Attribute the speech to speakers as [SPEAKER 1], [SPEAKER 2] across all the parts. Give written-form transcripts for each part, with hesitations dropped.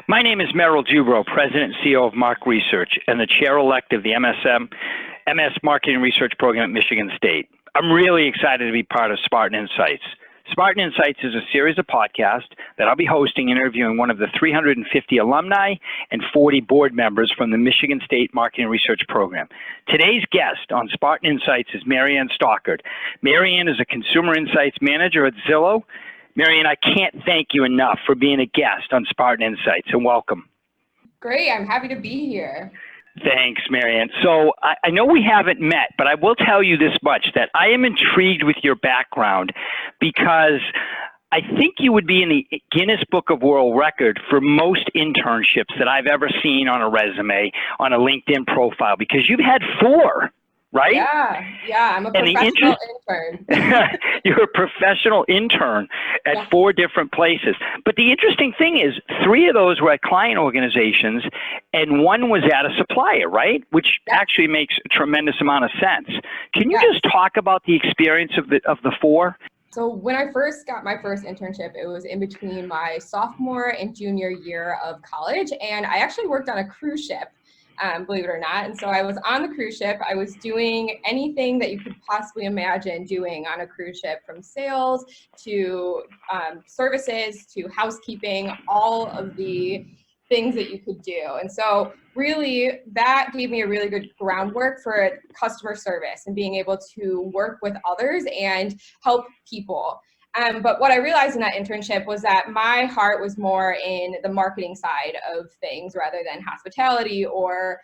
[SPEAKER 1] My name is Merrill Dubrow, President and CEO of Mark Research and the Chair-elect of the MS Marketing Research Program at Michigan State. I'm really excited to be part of Spartan Insights. Spartan Insights is a series of podcasts that I'll be hosting, interviewing one of the 350 alumni and 40 board members from the Michigan State Marketing Research Program. Today's guest on Spartan Insights is Maryann Stockard. Maryann is a Consumer Insights Manager at Zillow. Maryann, I can't thank you enough for being a guest on Spartan Insights, and welcome.
[SPEAKER 2] Great, I'm happy to be here.
[SPEAKER 1] Thanks, Maryann. So I know we haven't met, but I will tell you this much, that I am intrigued with your background because I think you would be in the Guinness Book of World Record for most internships that I've ever seen on a resume, on a LinkedIn profile, because you've had 4. Right?
[SPEAKER 2] Yeah, I'm a professional intern.
[SPEAKER 1] You're a professional intern at 4 different places. But the interesting thing is 3 of those were at client organizations and 1 was at a supplier, right? Which actually makes a tremendous amount of sense. Can you just talk about the experience of the 4?
[SPEAKER 2] So when I first got my first internship, it was in between my sophomore and junior year of college, and I actually worked on a cruise ship. Believe it or not. And so I was on the cruise ship. I was doing anything that you could possibly imagine doing on a cruise ship, from sales to services to housekeeping, all of the things that you could do. And so really that gave me a really good groundwork for customer service and being able to work with others and help people. But what I realized in that internship was that my heart was more in the marketing side of things rather than hospitality or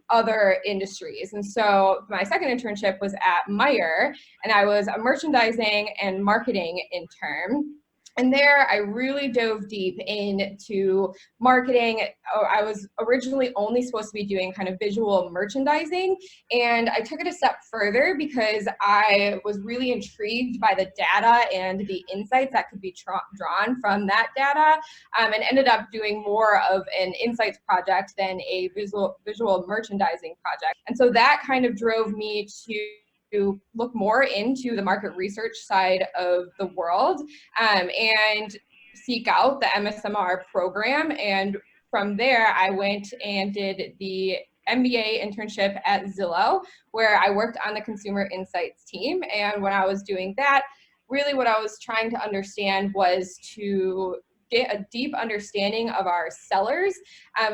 [SPEAKER 2] other industries. And so my second internship was at Meyer, and I was a merchandising and marketing intern. And there I really dove deep into marketing. I was originally only supposed to be doing kind of visual merchandising, and I took it a step further because I was really intrigued by the data and the insights that could be drawn from that data, and ended up doing more of an insights project than a visual merchandising project. And so that kind of drove me to look more into the market research side of the world and seek out the MSMR program. And from there, I went and did the MBA internship at Zillow, where I worked on the consumer insights team. And when I was doing that, really what I was trying to understand was to get a deep understanding of our sellers.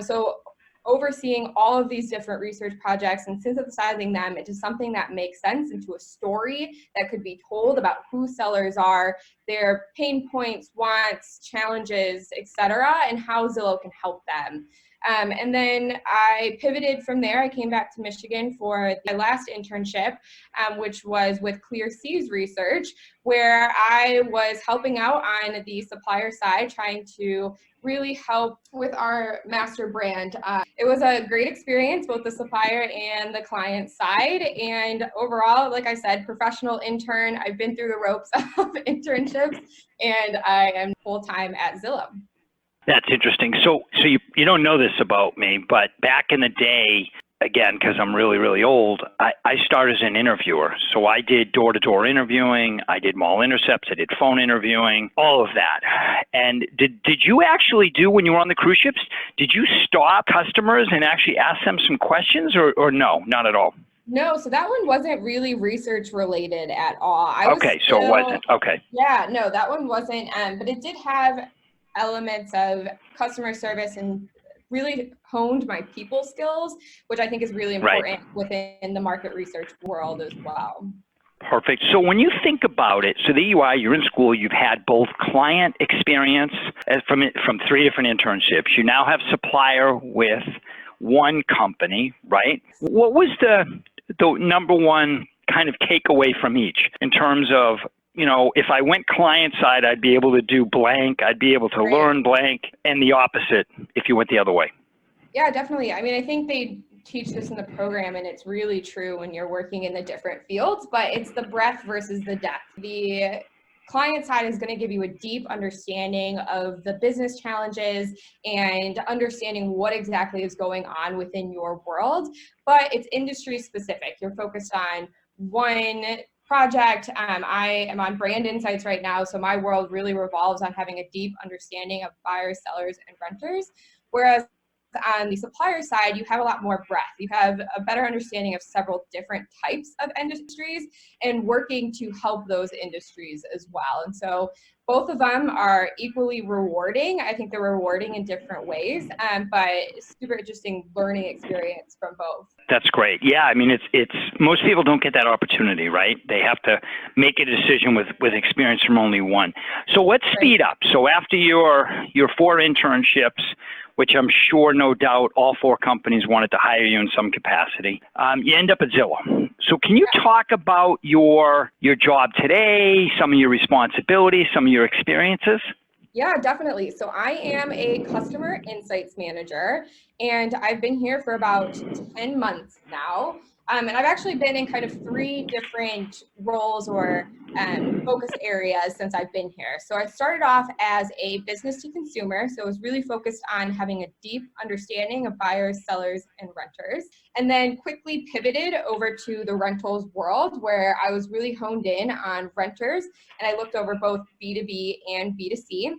[SPEAKER 2] So overseeing all of these different research projects and synthesizing them into something that makes sense, into a story that could be told about who sellers are, their pain points, wants, challenges, etc., and how Zillow can help them. And then I pivoted from there. I came back to Michigan for my last internship, which was with Clear Seas Research, where I was helping out on the supplier side, trying to really help with our master brand. It was a great experience, both the supplier and the client side. And overall, like I said, professional intern. I've been through the ropes of internships, and I am full-time at Zillow.
[SPEAKER 1] That's interesting. So you don't know this about me, but back in the day, again, because I'm really, really old, I started as an interviewer. So I did door-to-door interviewing, I did mall intercepts, I did phone interviewing, all of that. And did you actually do, when you were on the cruise ships, did you stop customers and actually ask them some questions, or no, not at all?
[SPEAKER 2] No, so that one wasn't really research related at all.
[SPEAKER 1] So it wasn't. Okay.
[SPEAKER 2] Yeah, no, that one wasn't. But it did have elements of customer service and really honed my people skills, which I think is really important within the market research world as well.
[SPEAKER 1] Perfect. So when you think about it, so there you are, you're in school, you've had both client experience from 3 different internships. You now have supplier with 1 company, right? What was the number one kind of takeaway from each in terms of, if I went client side, I'd be able to do blank, I'd be able to learn blank, and the opposite if you went the other way?
[SPEAKER 2] Yeah, definitely. I mean, I think they teach this in the program, and it's really true when you're working in the different fields, but it's the breadth versus the depth. The client side is going to give you a deep understanding of the business challenges and understanding what exactly is going on within your world, but it's industry specific. You're focused on one project. I am on brand insights right now. So my world really revolves on having a deep understanding of buyers, sellers, and renters. Whereas on the supplier side, you have a lot more breadth. You have a better understanding of several different types of industries and working to help those industries as well. And so both of them are equally rewarding. I think they're rewarding in different ways, but super interesting learning experience from both.
[SPEAKER 1] That's great. Yeah, I mean, it's most people don't get that opportunity, right? They have to make a decision with experience from only one. So let's speed up. So after your 4 internships, which I'm sure, no doubt, all 4 companies wanted to hire you in some capacity, you end up at Zillow. So can you talk about your job today, some of your responsibilities, some of your experiences?
[SPEAKER 2] Yeah, definitely. So I am a customer insights manager, and I've been here for about 10 months now. And I've actually been in kind of 3 different roles or focus areas since I've been here. So I started off as a business to consumer. So I was really focused on having a deep understanding of buyers, sellers, and renters. And then quickly pivoted over to the rentals world, where I was really honed in on renters. And I looked over both B2B and B2C.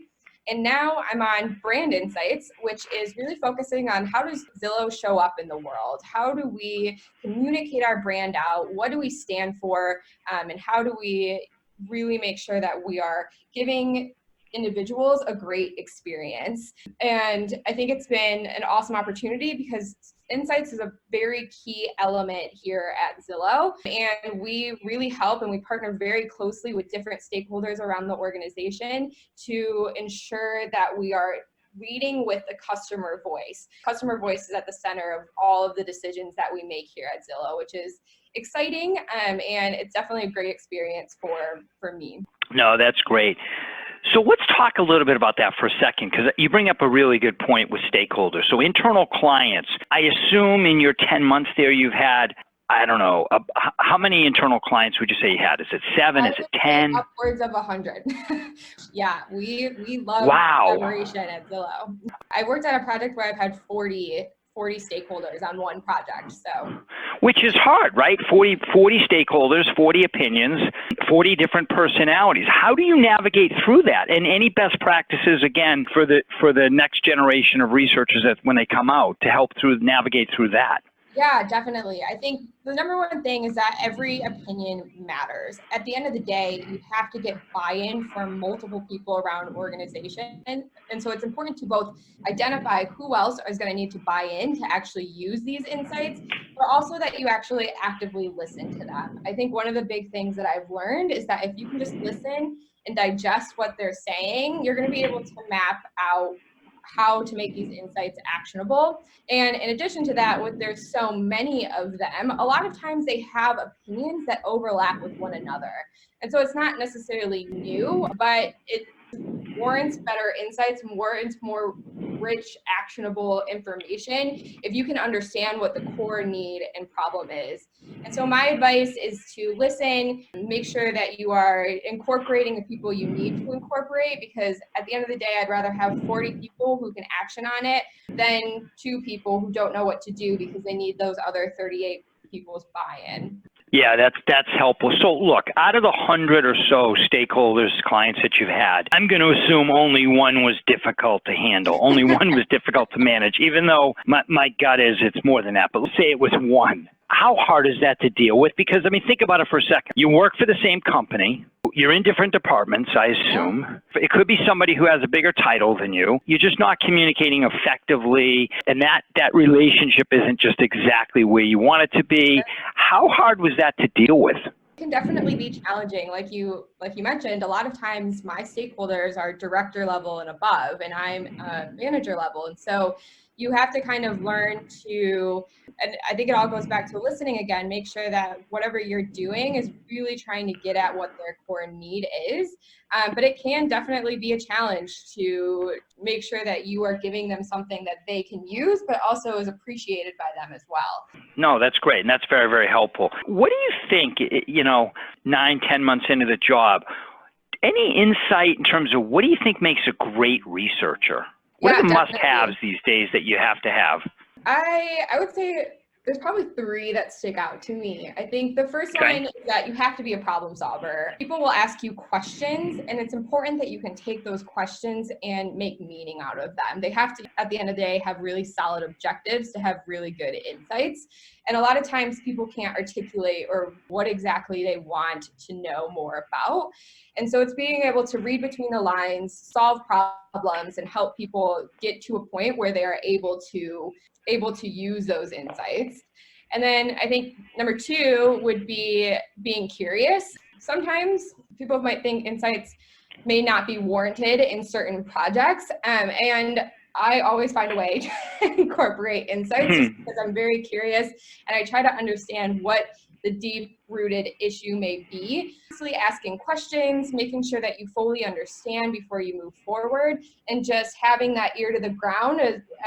[SPEAKER 2] And now I'm on brand insights, which is really focusing on how does Zillow show up in the world? How do we communicate our brand out? What do we stand for? And how do we really make sure that we are giving individuals a great experience? And I think it's been an awesome opportunity because insights is a very key element here at Zillow, and we really help and we partner very closely with different stakeholders around the organization to ensure that we are leading with the customer voice. Customer voice is at the center of all of the decisions that we make here at Zillow, which is exciting, and it's definitely a great experience for me.
[SPEAKER 1] No, that's great. So let's talk a little bit about that for a second, because you bring up a really good point with stakeholders. So internal clients, I assume in your 10 months there you've had, I don't know, how many internal clients would you say you had? Is it 7? Is it 10?
[SPEAKER 2] Upwards of 100. Yeah, we love collaboration at Zillow. I worked on a project where I've had 40 stakeholders on one project. So,
[SPEAKER 1] which is hard, right? 40 stakeholders, 40 opinions, 40 different personalities. How do you navigate through that? And any best practices, again, for the next generation of researchers that when they come out to help navigate through that?
[SPEAKER 2] Yeah, definitely. I think the number one thing is that every opinion matters. At the end of the day, you have to get buy-in from multiple people around an organization. And so it's important to both identify who else is going to need to buy in to actually use these insights, but also that you actually actively listen to them. I think one of the big things that I've learned is that if you can just listen and digest what they're saying, you're going to be able to map out how to make these insights actionable. And in addition to that, there's so many of them, a lot of times they have opinions that overlap with one another. And so it's not necessarily new, but it warrants better insights, warrants more rich, actionable information if you can understand what the core need and problem is. And so my advice is to listen, make sure that you are incorporating the people you need to incorporate, because at the end of the day, I'd rather have 40 people who can action on it than 2 people who don't know what to do because they need those other 38 people's buy-in.
[SPEAKER 1] Yeah, that's helpful. So look, out of the 100 or so stakeholders, clients that you've had, I'm going to assume only one was difficult to handle. Only one was difficult to manage, even though my gut is it's more than that. But let's say it was one. How hard is that to deal with? Because, I mean, think about it for a second. You work for the same company. You're in different departments, I assume. It could be somebody who has a bigger title than you. You're just not communicating effectively, and that relationship isn't just exactly where you want it to be. How hard was that to deal with?
[SPEAKER 2] It can definitely be challenging. Like you mentioned, a lot of times my stakeholders are director level and above, and I'm manager level. And so you have to kind of learn to, and I think it all goes back to listening again, make sure that whatever you're doing is really trying to get at what their core need is. But it can definitely be a challenge to make sure that you are giving them something that they can use, but also is appreciated by them as well.
[SPEAKER 1] No, that's great. And that's very, very helpful. What do you think, 9-10 months into the job, any insight in terms of what do you think makes a great researcher? What are the must-haves these days that you have to have?
[SPEAKER 2] I would say There's probably three that stick out to me. I think the first one is that you have to be a problem solver. People will ask you questions, and it's important that you can take those questions and make meaning out of them. They have to, at the end of the day, have really solid objectives to have really good insights. And a lot of times people can't articulate or what exactly they want to know more about. And so it's being able to read between the lines, solve problems, and help people get to a point where they are able to use those insights. And then I think number two would be being curious. Sometimes people might think insights may not be warranted in certain projects. And I always find a way to incorporate insights just because I'm very curious and I try to understand what the deep-rooted issue may be. Constantly asking questions, making sure that you fully understand before you move forward, and just having that ear to the ground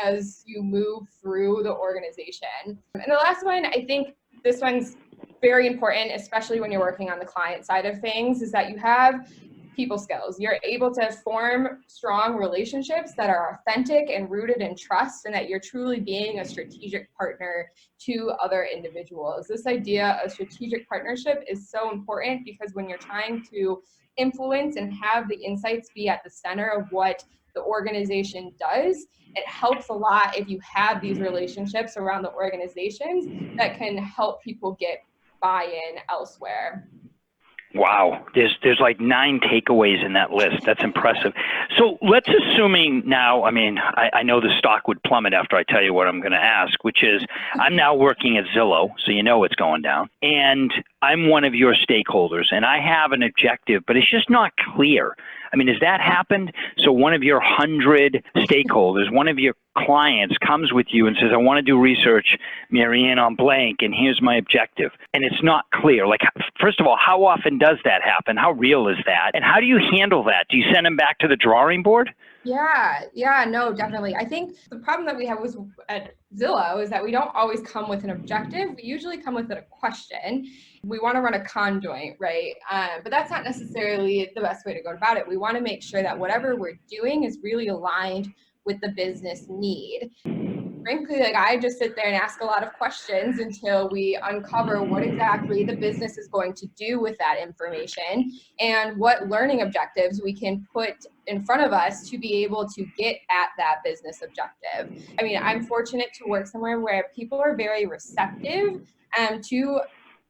[SPEAKER 2] as you move through the organization. And the last one, I think this one's very important, especially when you're working on the client side of things, is that you have people skills. You're able to form strong relationships that are authentic and rooted in trust, and that you're truly being a strategic partner to other individuals. This idea of strategic partnership is so important because when you're trying to influence and have the insights be at the center of what the organization does, it helps a lot if you have these relationships around the organizations that can help people get buy-in elsewhere.
[SPEAKER 1] Wow, there's like 9 takeaways in that list. That's impressive. So let's assuming now, I mean, I know the stock would plummet after I tell you what I'm going to ask, which is I'm now working at Zillow, so you know what's going down, and I'm one of your stakeholders, and I have an objective, but it's just not clear. I mean, has that happened? So one of your 100 stakeholders, one of your clients comes with you and says, I want to do research, Maryann, on blank, and here's my objective. And it's not clear. Like, first of all, how often does that happen? How real is that? And how do you handle that? Do you send them back to the drawing board?
[SPEAKER 2] Yeah, no, definitely. I think the problem that we have at Zillow is that we don't always come with an objective. We usually come with a question. We want to run a conjoint, right? But that's not necessarily the best way to go about it. We want to make sure that whatever we're doing is really aligned with the business need. Frankly, like I just sit there and ask a lot of questions until we uncover what exactly the business is going to do with that information and what learning objectives we can put in front of us to be able to get at that business objective. I mean, I'm fortunate to work somewhere where people are very receptive to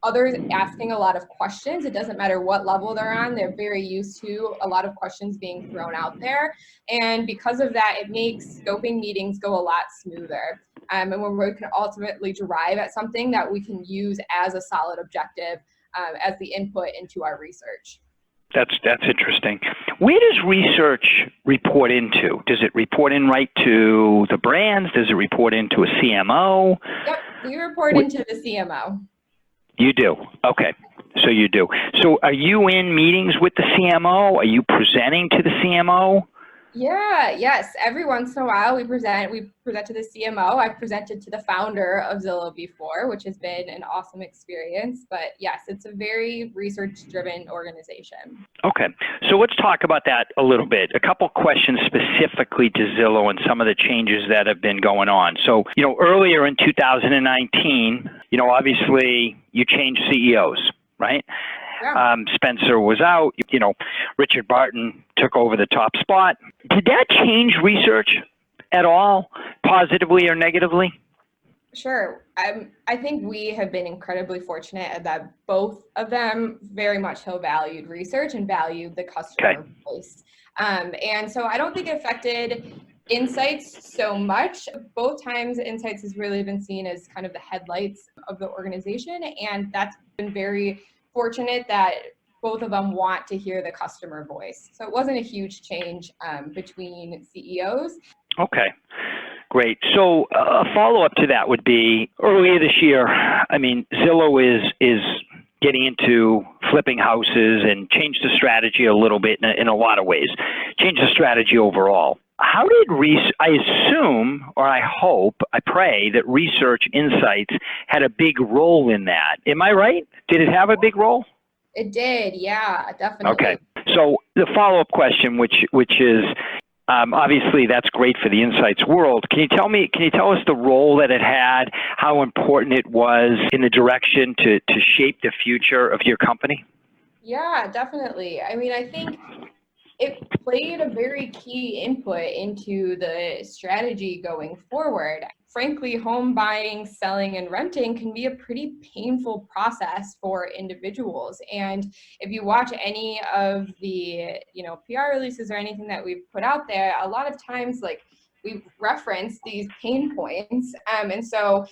[SPEAKER 2] others asking a lot of questions. It doesn't matter what level they're on. They're very used to a lot of questions being thrown out there. And because of that, it makes scoping meetings go a lot smoother. And when we can ultimately derive at something that we can use as a solid objective as the input into our research.
[SPEAKER 1] That's interesting. Where does research report into? Does it report in right to the brands? Does it report into a CMO?
[SPEAKER 2] Yep, we report into the CMO.
[SPEAKER 1] You do? Okay. So you do. So are you in meetings with the CMO? Are you presenting to the CMO?
[SPEAKER 2] Yes. Every once in a while we present to the CMO. I've presented to the founder of Zillow before, which has been an awesome experience. But yes, it's a very research-driven organization. Okay.
[SPEAKER 1] So let's talk about that a little bit. A couple questions specifically to Zillow and some of the changes that have been going on. So, earlier in 2019, obviously you changed CEOs, right?
[SPEAKER 2] Yeah.
[SPEAKER 1] Spencer was out, Richard Barton took over the top spot. Did that change research at all, positively or negatively?
[SPEAKER 2] Sure. I think we have been incredibly fortunate that both of them very much so valued research and valued the customer voice. And so I don't think it affected insights so much. Both times insights has really been seen as kind of the headlights of the organization. And that's been very fortunate that both of them want to hear the customer voice. So it wasn't a huge change between CEOs.
[SPEAKER 1] Okay, great. So a follow-up to that would be earlier this year, Zillow is getting into flipping houses and changed the strategy a little bit in a lot of ways, changed the strategy overall. How did I assume, or I hope, I pray that research insights had a big role in that. Am I right? Did it have a big role?
[SPEAKER 2] It did, yeah, definitely.
[SPEAKER 1] Okay. So the follow-up question, which is, Obviously, that's great for the insights world. Can you tell us the role that it had, how important it was in the direction to shape the future of your company?
[SPEAKER 2] Yeah, definitely. I mean, I think it played a very key input into the strategy going forward. Frankly, home buying, selling, and renting can be a pretty painful process for individuals. And if you watch any of the, PR releases or anything that we've put out there, a lot of times, like, we've referenced these pain points. And so,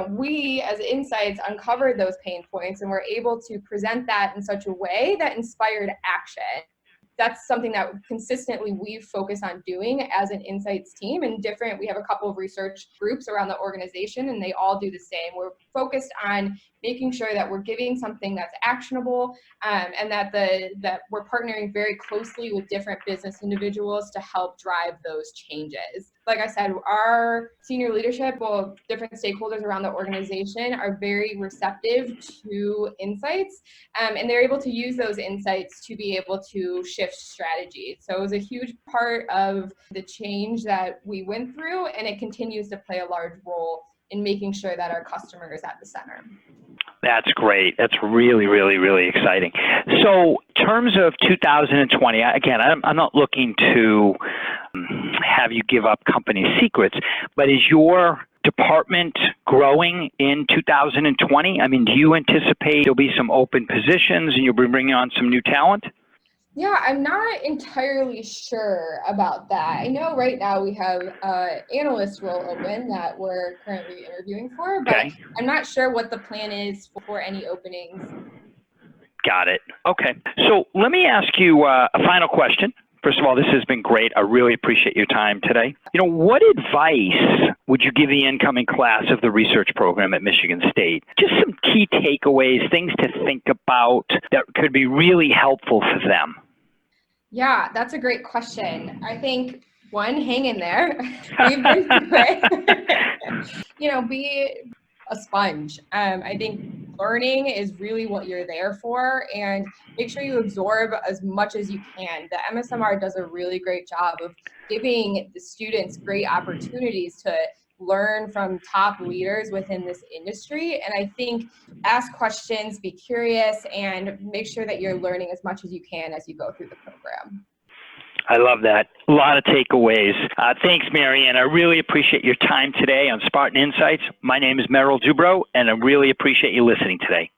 [SPEAKER 2] we as insights uncovered those pain points and were able to present that in such a way that inspired action. That's something that consistently we've focused on doing as an insights team, and we have a couple of research groups around the organization, and they all do the same. We're focused on making sure that we're giving something that's actionable, and that we're partnering very closely with different business individuals to help drive those changes. Like I said, our senior leadership, different stakeholders around the organization are very receptive to insights, and they're able to use those insights to be able to shift strategy. So it was a huge part of the change that we went through, and it continues to play a large role in making sure that our customer is at the center.
[SPEAKER 1] That's great. That's really, really, really exciting. So in terms of 2020, again, I'm not looking to have you give up company secrets, but is your department growing in 2020? I mean, do you anticipate there'll be some open positions and you'll be bringing on some new talent?
[SPEAKER 2] Yeah, I'm not entirely sure about that. I know right now we have an analyst role open that we're currently interviewing for, but okay. I'm not sure what the plan is for any openings.
[SPEAKER 1] Got it. Okay. So let me ask you a final question. First of all, this has been great. I really appreciate your time today. What advice would you give the incoming class of the research program at Michigan State? Just some key takeaways, things to think about that could be really helpful for them.
[SPEAKER 2] Yeah, that's a great question. I think, one, hang in there. We've been through it. Be a sponge. I think learning is really what you're there for, and make sure you absorb as much as you can. The MSMR does a really great job of giving the students great opportunities to learn from top leaders within this industry. And I think ask questions, be curious, and make sure that you're learning as much as you can as you go through the program.
[SPEAKER 1] I love that. A lot of takeaways. Thanks, Maryann. I really appreciate your time today on Spartan Insights. My name is Merrill Dubrow, and I really appreciate you listening today.